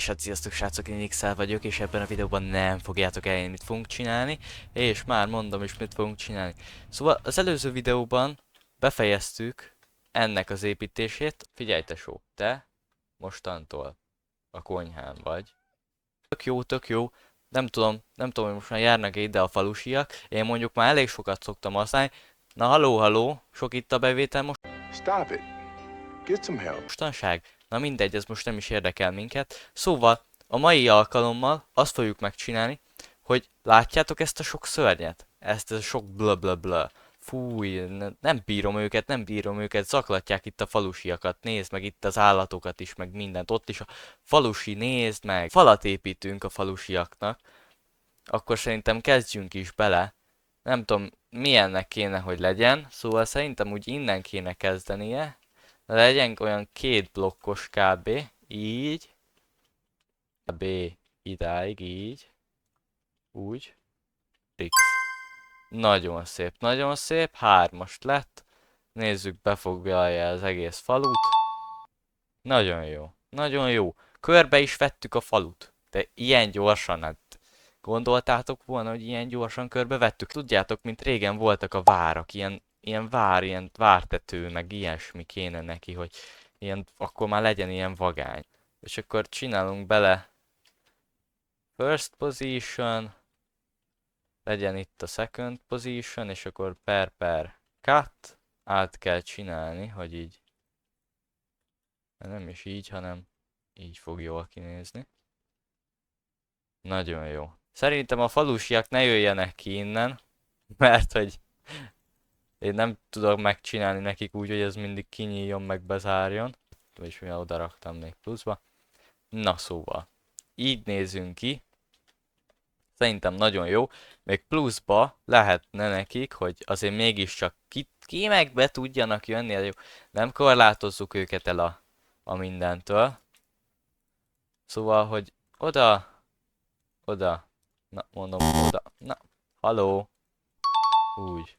És hát sziasztok srácok, én Nixel vagyok, és ebben a videóban nem fogjátok elérni, mit fogunk csinálni, és már mondom is, mit fogunk csinálni. Szóval az előző videóban befejeztük ennek az építését. Figyelj tesó, te mostantól a konyhán vagy. Tök jó, tök jó. Nem tudom, hogy most már járnak-e ide a falusiak. Én mondjuk már elég sokat szoktam használni. Na haló, sok itt a bevétel most. Stop it. Get some help. Mostanság? Na mindegy, ez most nem is érdekel minket. Szóval, a mai alkalommal azt fogjuk megcsinálni, hogy látjátok ezt a sok szörnyet? Ezt a sok bla. Fúj, nem bírom őket, zaklatják itt a falusiakat, nézd meg itt az állatokat is, meg mindent, ott is a falusi, nézd meg, falat építünk a falusiaknak, akkor szerintem kezdjünk is bele. Nem tudom, milyennek kéne, hogy legyen, szóval szerintem úgy innen kéne kezdenie, legyen olyan 2 blokkos kb. Így. B idáig, így. Úgy. X. Nagyon szép. 3-as lett. Nézzük, befoglalja az egész falut. Nagyon jó. Körbe is vettük a falut. De ilyen gyorsan, hát gondoltátok volna, hogy ilyen gyorsan körbe vettük? Tudjátok, mint régen voltak a várak, ilyen vártető, meg ilyesmi kéne neki, hogy akkor már legyen ilyen vagány. És akkor csinálunk bele first position, legyen itt a second position, és akkor per cut, át kell csinálni, hogy így, nem is így, hanem így fog jól kinézni. Nagyon jó. Szerintem a falusiak ne jöjjenek ki innen, mert hogy én nem tudok megcsinálni nekik úgy, hogy ez mindig kinyíljon, meg bezárjon. Vagyis mivel oda raktam még pluszba. Na szóval, így nézünk ki. Szerintem nagyon jó. Még pluszba lehetne nekik, hogy azért mégiscsak ki meg be tudjanak jönni. Jó. Nem korlátozzuk őket el a mindentől. Szóval, hogy oda, na mondom, oda, na, haló, úgy.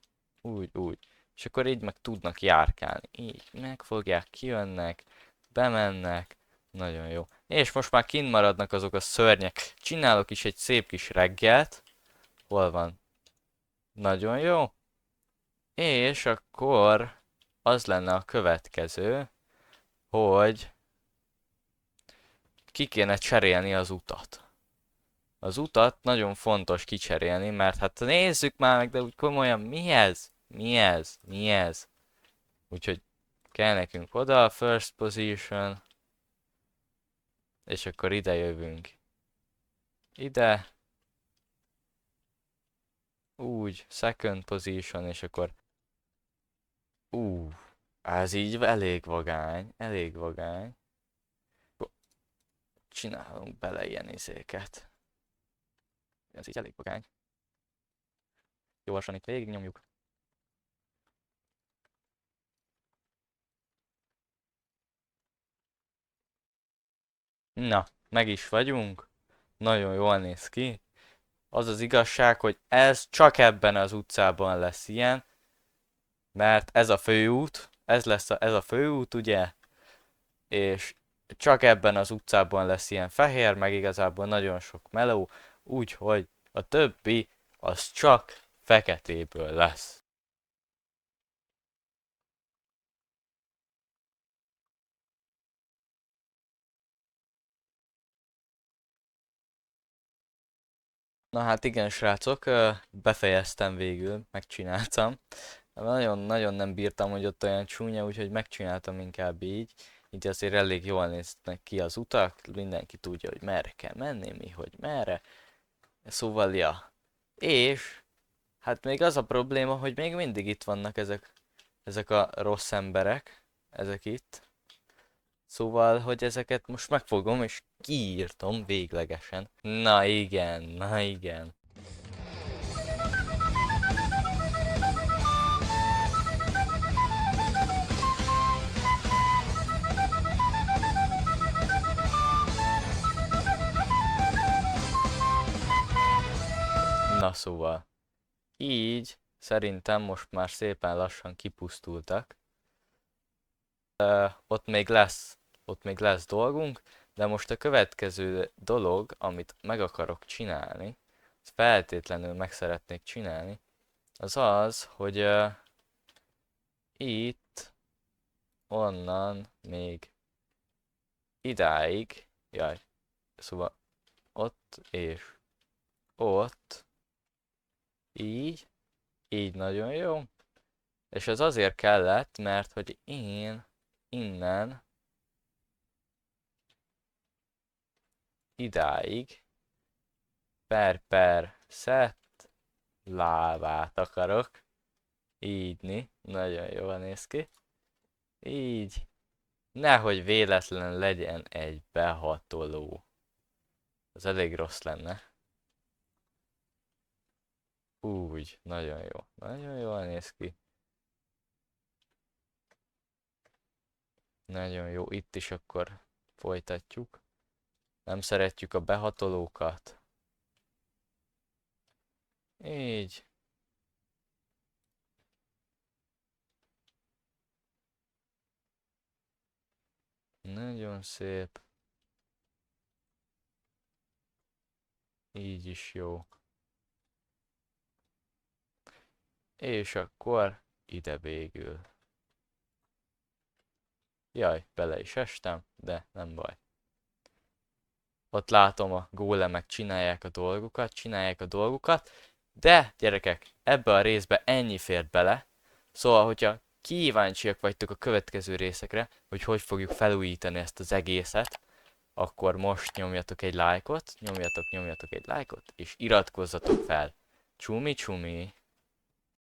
És akkor így meg tudnak járkálni. Így megfogják, kijönnek, bemennek. Nagyon jó. És most már kint maradnak azok a szörnyek. Csinálok is egy szép kis reggelt. Hol van? Nagyon jó. És akkor az lenne a következő, hogy ki kéne cserélni az utat. Az utat nagyon fontos kicserélni, mert hát nézzük már meg, de úgy komolyan, mi ez? Úgyhogy kell nekünk oda a first position, és akkor ide jövünk. Ide. Úgy, second position, és akkor... Ez így elég vagány. Csinálunk bele ilyen izéket. Ez így elég vagány. Gyorsan itt végignyomjuk. Na, meg is vagyunk. Nagyon jól néz ki. Az az igazság, hogy ez csak ebben az utcában lesz ilyen. Mert ez a főút, ez a főút, ugye? És csak ebben az utcában lesz ilyen fehér, meg igazából nagyon sok meló, úgyhogy a többi az csak feketéből lesz. Na hát igen, srácok, befejeztem végül, megcsináltam. Nagyon nem bírtam, hogy ott olyan csúnya, úgyhogy megcsináltam inkább így. Így azért elég jól néznek ki az utak, mindenki tudja, hogy merre kell menni, mi, hogy merre. Szóval, ja. És, hát még az a probléma, hogy még mindig itt vannak ezek a rossz emberek, ezek itt. Szóval, hogy ezeket most megfogom és kiírtom véglegesen. Na igen. Na szóval, így szerintem most már szépen lassan kipusztultak. Ott még lesz dolgunk, De most a következő dolog, amit meg akarok csinálni, feltétlenül meg szeretnék csinálni, az az, hogy itt, onnan, még idáig, jaj, szóval ott és ott, így, így nagyon jó. És ez azért kellett, mert hogy én innen idáig per set lávát akarok. Így, nagyon jól néz ki. Így. Nehogy véletlen legyen egy behatoló. Az elég rossz lenne. Úgy, nagyon jó. Nagyon jól néz ki. Nagyon jó, itt is akkor folytatjuk. Nem szeretjük a behatolókat. Így. Nagyon szép. Így is jó. És akkor ide végül. Jaj, bele is estem, de nem baj. Ott látom a gólemek csinálják a dolgukat, de gyerekek, ebbe a részbe ennyi fért bele, szóval hogyha kíváncsiak vagytok a következő részekre, hogy hogy fogjuk felújítani ezt az egészet, akkor most nyomjatok egy lájkot, nyomjatok egy lájkot, és iratkozzatok fel. Csumi csumi!